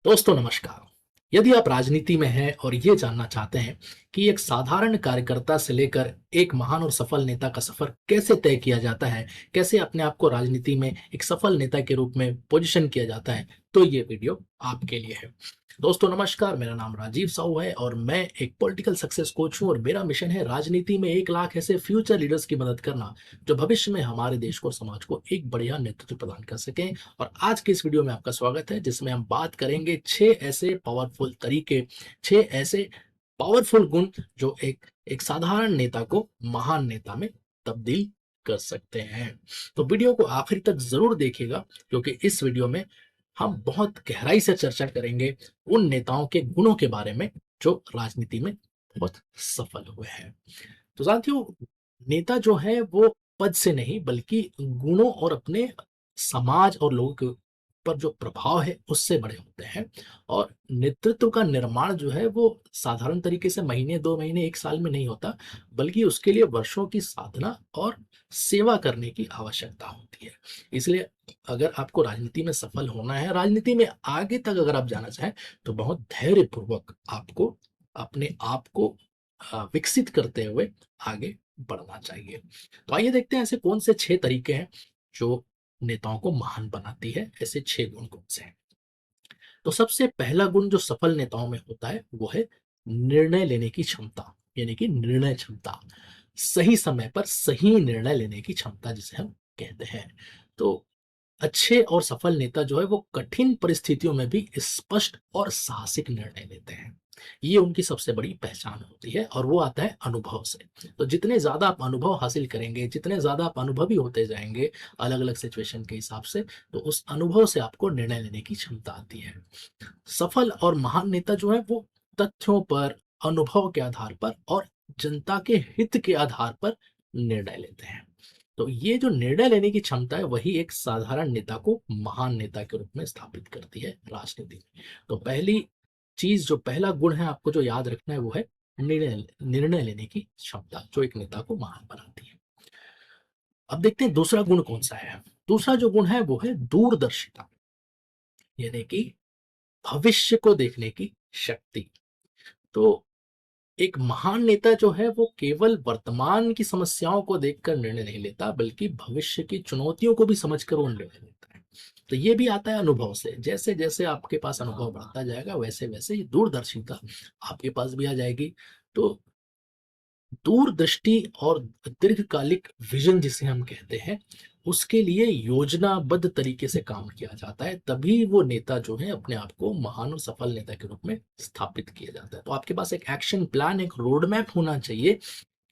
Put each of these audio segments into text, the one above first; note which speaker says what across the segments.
Speaker 1: दोस्तों नमस्कार। यदि आप राजनीति में हैं और ये जानना चाहते हैं कि एक साधारण कार्यकर्ता से लेकर एक महान और सफल नेता का सफर कैसे तय किया जाता है, कैसे अपने आप को राजनीति में एक सफल नेता के रूप में पोजीशन किया जाता है, तो ये वीडियो आपके लिए है। दोस्तों नमस्कार, मेरा नाम राजीव साहू है और मैं एक पॉलिटिकल सक्सेस कोच हूँ और मेरा मिशन है राजनीति में 1 लाख ऐसे फ्यूचर लीडर्स की मदद करना जो भविष्य में हमारे देश को, समाज को एक बढ़िया नेतृत्व प्रदान कर सकें। और आज के इस वीडियो में आपका स्वागत है जिसमें हम बात करेंगे 6 ऐसे पावरफुल गुण जो एक साधारण नेता को महान नेता में तब्दील कर सकते हैं। तो वीडियो को आखिर तक जरूर देखिएगा क्योंकि इस वीडियो में हम बहुत गहराई से चर्चा करेंगे उन नेताओं के गुणों के बारे में जो राजनीति में बहुत सफल हुए हैं। तो साथियों, नेता जो है वो पद से नहीं बल्कि गुणों और अपने समाज और लोगों के ऊपर जो प्रभाव है उससे बड़े होते हैं। और नेतृत्व का निर्माण जो है वो साधारण तरीके से महीने 2 महीने 1 साल में नहीं होता, बल्कि उसके लिए वर्षों की साधना और सेवा करने की आवश्यकता होती है। इसलिए अगर आपको राजनीति में सफल होना है, राजनीति में आगे तक अगर आप जाना चाहें, तो बहुत धैर्यपूर्वक आपको अपने आप को विकसित करते हुए आगे बढ़ना चाहिए। तो आइए देखते हैं ऐसे कौन से 6 तरीके हैं जो नेताओं को महान बनाती है। ऐसे 6 गुण कौन से हैं? तो सबसे पहला गुण जो सफल नेताओं में होता है वो है निर्णय लेने की क्षमता, यानी कि निर्णय क्षमता। सही समय पर सही निर्णय लेने की क्षमता जिसे हम कहते हैं। तो अच्छे और सफल नेता जो है वो कठिन परिस्थितियों में भी स्पष्ट और साहसिक निर्णय लेते हैं। ये उनकी सबसे बड़ी पहचान होती है और वो आता है अनुभव से। तो जितने ज्यादा आप अनुभव हासिल करेंगे, जितने ज्यादा आप अनुभवी होते जाएंगे अलग अलग सिचुएशन के हिसाब से, तो उस अनुभव से आपको निर्णय लेने की क्षमता आती है। सफल और महान नेता जो है वो तथ्यों पर, अनुभव के आधार पर और जनता के हित के आधार पर निर्णय लेते हैं। तो ये जो निर्णय लेने की क्षमता है वही एक साधारण नेता को महान नेता के रूप में स्थापित करती है राजनीति में। तो पहली चीज, जो पहला गुण है आपको जो याद रखना है वो है निर्णय निर्णय लेने की क्षमता, जो एक नेता को महान बनाती है। अब देखते हैं दूसरा गुण कौन सा है। दूसरा जो गुण है वो है दूरदर्शिता, यानी कि भविष्य को देखने की शक्ति। तो एक महान नेता जो है वो केवल वर्तमान की समस्याओं को देखकर निर्णय नहीं लेता, बल्कि भविष्य की चुनौतियों को भी समझकर वो निर्णय लेता है। तो ये भी आता है अनुभव से। जैसे जैसे आपके पास अनुभव बढ़ता जाएगा वैसे वैसे ये दूरदर्शिता आपके पास भी आ जाएगी। तो दूरदृष्टि और दीर्घकालिक विजन जिसे हम कहते हैं, उसके लिए योजनाबद्ध तरीके से काम किया जाता है, तभी वो नेता जो है अपने आप को महान और सफल नेता के रूप में स्थापित किया जाता है। तो आपके पास एक एक्शन प्लान, एक रोड मैप होना चाहिए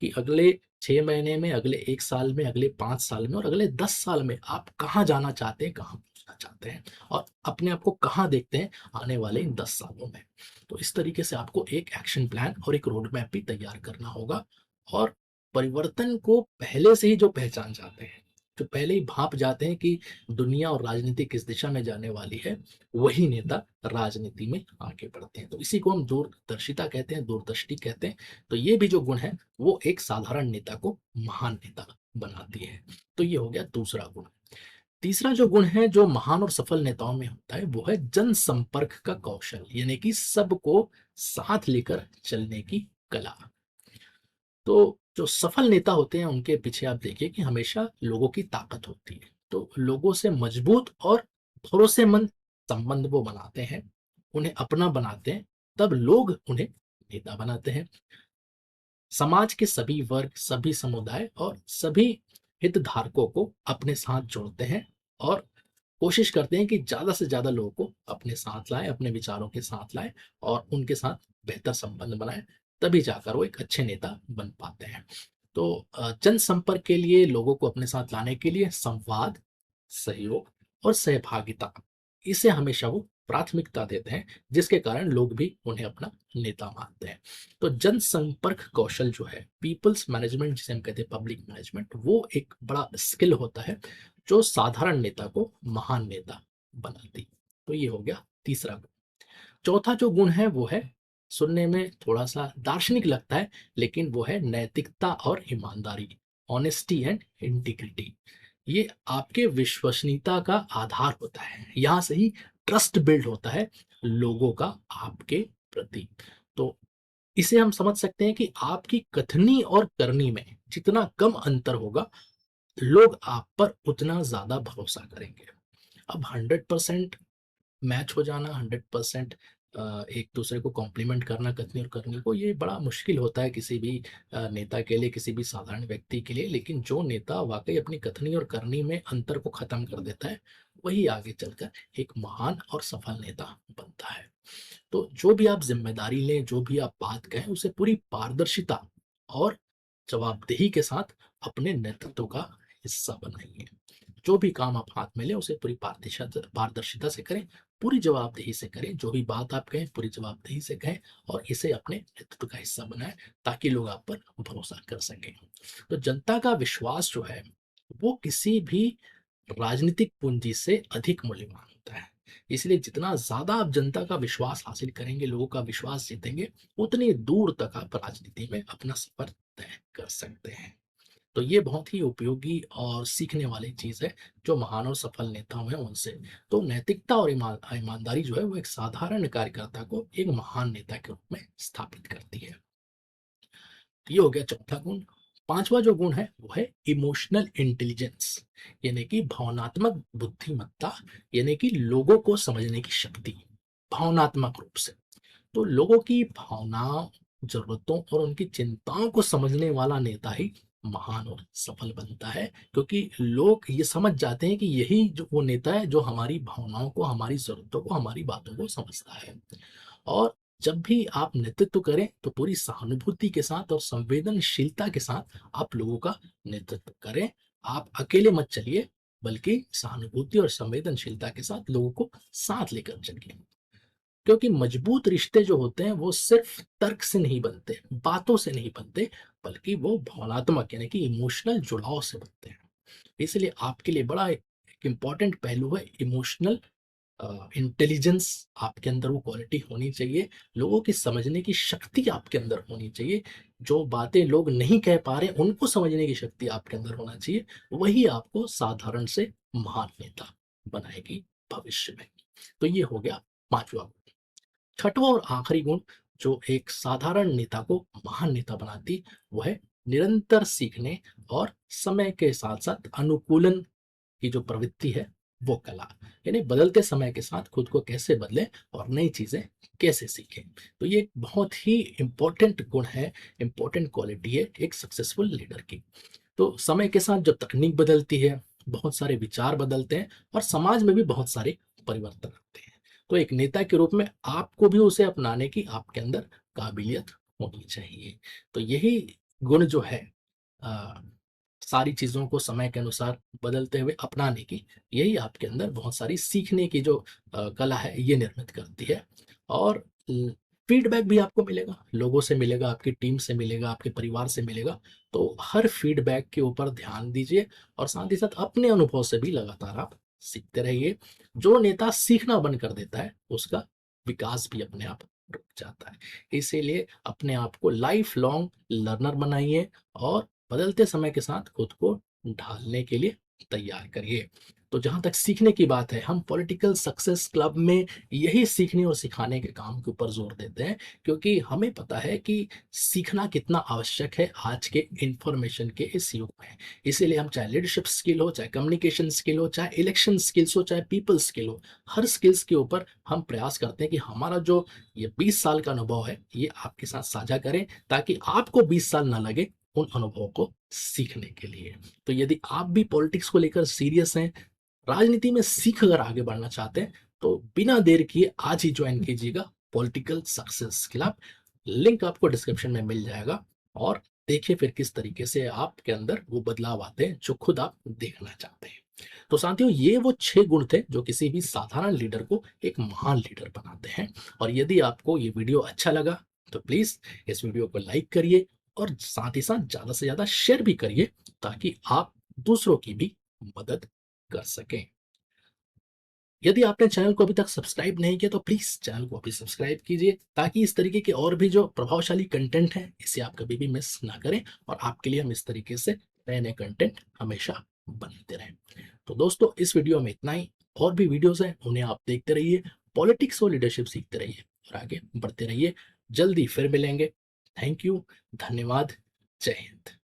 Speaker 1: कि अगले 6 महीने में, अगले 1 साल में, अगले 5 साल में और अगले 10 साल में आप कहाँ जाना चाहते हैं, कहाँ पहुंचना चाहते हैं और अपने आप को कहाँ देखते हैं आने वाले इन 10 सालों में। तो इस तरीके से आपको एक एक्शन प्लान और एक रोड मैप भी तैयार करना होगा। और परिवर्तन को पहले से ही जो पहचान जाते हैं, जो पहले ही भाप जाते हैं कि दुनिया और राजनीति किस दिशा में जाने वाली है, वही नेता राजनीति में आगे बढ़ते हैं। तो इसी को हम दूरदर्शिता कहते हैं, दूरदृष्टि कहते हैं। तो ये भी जो गुण है वो एक साधारण नेता को महान नेता बनाती है। तो ये हो गया दूसरा गुण। तीसरा जो गुण है जो महान और सफल नेताओं में होता है वो है जनसंपर्क का कौशल, यानी कि सबको साथ लेकर चलने की कला। तो जो सफल नेता होते हैं उनके पीछे आप देखिए कि हमेशा लोगों की ताकत होती है। तो लोगों से मजबूत और भरोसेमंद संबंध वो बनाते हैं, उन्हें अपना बनाते हैं, तब लोग उन्हें नेता बनाते हैं। समाज के सभी वर्ग, सभी समुदाय और सभी हितधारकों को अपने साथ जोड़ते हैं और कोशिश करते हैं कि ज्यादा से ज्यादा लोगों को अपने साथ लाएं, अपने विचारों के साथ लाएं और उनके साथ बेहतर संबंध बनाएं। तभी जाकर वो एक अच्छे नेता बन पाते हैं। तो जनसंपर्क के लिए, लोगों को अपने साथ लाने के लिए संवाद, सहयोग और सहभागिता, इसे हमेशा वो प्राथमिकता देते हैं, जिसके कारण लोग भी उन्हें अपना नेता मानते हैं। तो जनसंपर्क कौशल जो है, पीपल्स मैनेजमेंट जिसे हम कहते हैं, पब्लिक मैनेजमेंट, वो एक बड़ा स्किल होता है जो साधारण नेता को महान नेता बनाती। तो ये हो गया तीसरा गुण। चौथा जो गुण है वो है, सुनने में थोड़ा सा दार्शनिक लगता है, लेकिन वो है नैतिकता और ईमानदारी, ऑनेस्टी एंड इंटीग्रिटी। ये आपके विश्वसनीयता का आधार होता है। यहाँ से ही ट्रस्ट बिल्ड होता है लोगों का आपके प्रति। तो इसे हम समझ सकते हैं कि आपकी कथनी और करनी में जितना कम अंतर होगा, लोग आप पर उतना ज़्यादा भरोसा करेंगे। अब 100% मैच हो जाना, 100% एक दूसरे को कॉम्प्लीमेंट करना कथनी और करनी को, ये बड़ा मुश्किल होता है किसी भी नेता के लिए, किसी भी साधारण व्यक्ति के लिए। लेकिन जो नेता वाकई अपनी कथनी और करनी में अंतर को खत्म कर देता है, वही आगे चलकर एक महान और सफल नेता बनता है। तो जो भी आप जिम्मेदारी लें, जो भी आप बात कहें, उसे पूरी पारदर्शिता और जवाबदेही के साथ अपने नेतृत्व का हिस्सा बनाइए। जो भी काम आप हाथ में लें, उसे पूरी पारदर्शिता से करें, पूरी जवाबदेही से करें। जो भी बात आप कहें, पूरी जवाबदेही से कहें और इसे अपने नेतृत्व का हिस्सा बनाएं, ताकि लोग आप पर भरोसा कर सकें। तो जनता का विश्वास जो है, वो किसी भी राजनीतिक पूंजी से अधिक मूल्यवान होता है। इसलिए जितना ज़्यादा आप जनता का विश्वास हासिल करेंगे, लोगों का विश्वास जीतेंगे, उतनी दूर तक आप राजनीति में अपना सफर तय कर सकते हैं। तो ये बहुत ही उपयोगी और सीखने वाली चीज़ है, जो महान और सफल नेताओं हैं उनसे। तो नैतिकता और ईमानदारी जो है, वो एक साधारण कार्यकर्ता को एक महान नेता के रूप में स्थापित करती है। ये हो गया चौथा गुण। पांचवा जो गुण है, वो है इमोशनल इंटेलिजेंस, यानी कि भावनात्मक बुद्धिमत्ता, यानी कि लोगों को समझने की शक्ति भावनात्मक रूप से। तो लोगों की भावनाओं, जरूरतों और उनकी चिंताओं को समझने वाला नेता ही महान और सफल बनता है, क्योंकि लोग ये समझ जाते हैं कि यही जो वो नेता है जो हमारी भावनाओं को, हमारी जरूरतों को, हमारी बातों को समझता है। और जब भी आप नेतृत्व करें, तो पूरी सहानुभूति के साथ और संवेदनशीलता के साथ आप लोगों का नेतृत्व करें। आप अकेले मत चलिए, बल्कि सहानुभूति और संवेदनशीलता के साथ लोगों को साथ लेकर चलिए। क्योंकि मजबूत रिश्ते जो होते हैं, वो सिर्फ तर्क से नहीं बनते, बातों से नहीं बनते, बल्कि वो भावनात्मक, यानी कि इमोशनल जुड़ाव से बनते हैं। इसलिए आपके लिए बड़ा एक इम्पॉर्टेंट पहलू है इमोशनल इंटेलिजेंस। आपके अंदर वो क्वालिटी होनी चाहिए। लोगों की समझने की शक्ति आपके अंदर होनी चाहिए। जो बातें लोग नहीं कह पा रहे, उनको समझने की शक्ति आपके अंदर होना चाहिए। वही आपको साधारण से महान नेता बनाएगी भविष्य में। तो ये हो गया पांचवा। छठवां और आखिरी गुण जो एक साधारण नेता को महान नेता बनाती, वो है निरंतर सीखने और समय के साथ साथ अनुकूलन की जो प्रवृत्ति है, वो कला। यानी बदलते समय के साथ खुद को कैसे बदलें और नई चीजें कैसे सीखें। तो ये एक बहुत ही इंपॉर्टेंट गुण है, इंपॉर्टेंट क्वालिटी है एक सक्सेसफुल लीडर की। तो समय के साथ जब तकनीक बदलती है, बहुत सारे विचार बदलते हैं और समाज में भी बहुत सारे परिवर्तन आते हैं। तो एक नेता के रूप में आपको भी उसे अपनाने की आपके अंदर काबिलियत होनी चाहिए। तो यही गुण जो है, अ, सारी चीज़ों को समय के अनुसार बदलते हुए अपनाने की, यही आपके अंदर बहुत सारी सीखने की जो कला है, ये निर्मित करती है। और फीडबैक भी आपको मिलेगा, लोगों से मिलेगा, आपकी टीम से मिलेगा, आपके परिवार से मिलेगा। तो हर फीडबैक के ऊपर ध्यान दीजिए और साथ ही साथ अपने अनुभव से भी लगातार आप सीखते रहिए। जो नेता सीखना बंद कर देता है, उसका विकास भी अपने आप रुक जाता है। इसीलिए अपने आप को लाइफ लॉन्ग लर्नर बनाइए और बदलते समय के साथ खुद को ढालने के लिए तैयार करिए। तो जहाँ तक सीखने की बात है, हम पॉलिटिकल सक्सेस क्लब में यही सीखने और सिखाने के काम के ऊपर जोर देते हैं, क्योंकि हमें पता है कि सीखना कितना आवश्यक है आज के इंफॉर्मेशन के इस युग में। इसीलिए हम, चाहे लीडरशिप स्किल हो, चाहे कम्युनिकेशन स्किल हो, चाहे इलेक्शन स्किल्स हो, चाहे पीपल स्किल हो, हर स्किल्स के ऊपर हम प्रयास करते हैं कि हमारा जो ये 20 साल का अनुभव है, ये आपके साथ साझा करें, ताकि आपको 20 साल ना लगे उन अनुभवों को सीखने के लिए। तो यदि आप भी पॉलिटिक्स को लेकर सीरियस हैं, राजनीति में सीख अगर आगे बढ़ना चाहते हैं, तो बिना देर किए आज ही ज्वाइन कीजिएगा पॉलिटिकल सक्सेस क्लब। लिंक आपको डिस्क्रिप्शन में मिल जाएगा। और देखिए फिर किस तरीके से आपके अंदर वो बदलाव आते हैं जो खुद आप देखना चाहते हैं। तो साथियों, ये वो 6 गुण थे जो किसी भी साधारण लीडर को एक महान लीडर बनाते हैं। और यदि आपको ये वीडियो अच्छा लगा, तो प्लीज इस वीडियो को लाइक करिए और साथ ही साथ ज्यादा से ज्यादा शेयर भी करिए, ताकि आप दूसरों की भी मदद कर सकें। यदि आपने चैनल को अभी तक सब्सक्राइब नहीं किया, तो प्लीज चैनल को अभी सब्सक्राइब कीजिए, ताकि इस तरीके के और भी जो प्रभावशाली कंटेंट है, इसे आप कभी भी मिस ना करें और आपके लिए हम इस तरीके से नए नए कंटेंट हमेशा बनाते रहें। तो दोस्तों, इस वीडियो में इतना ही। और भी वीडियोस हैं, उन्हें आप देखते रहिए। पॉलिटिक्स और लीडरशिप सीखते रहिए और आगे बढ़ते रहिए। जल्दी फिर मिलेंगे। थैंक यू, धन्यवाद, जय हिंद।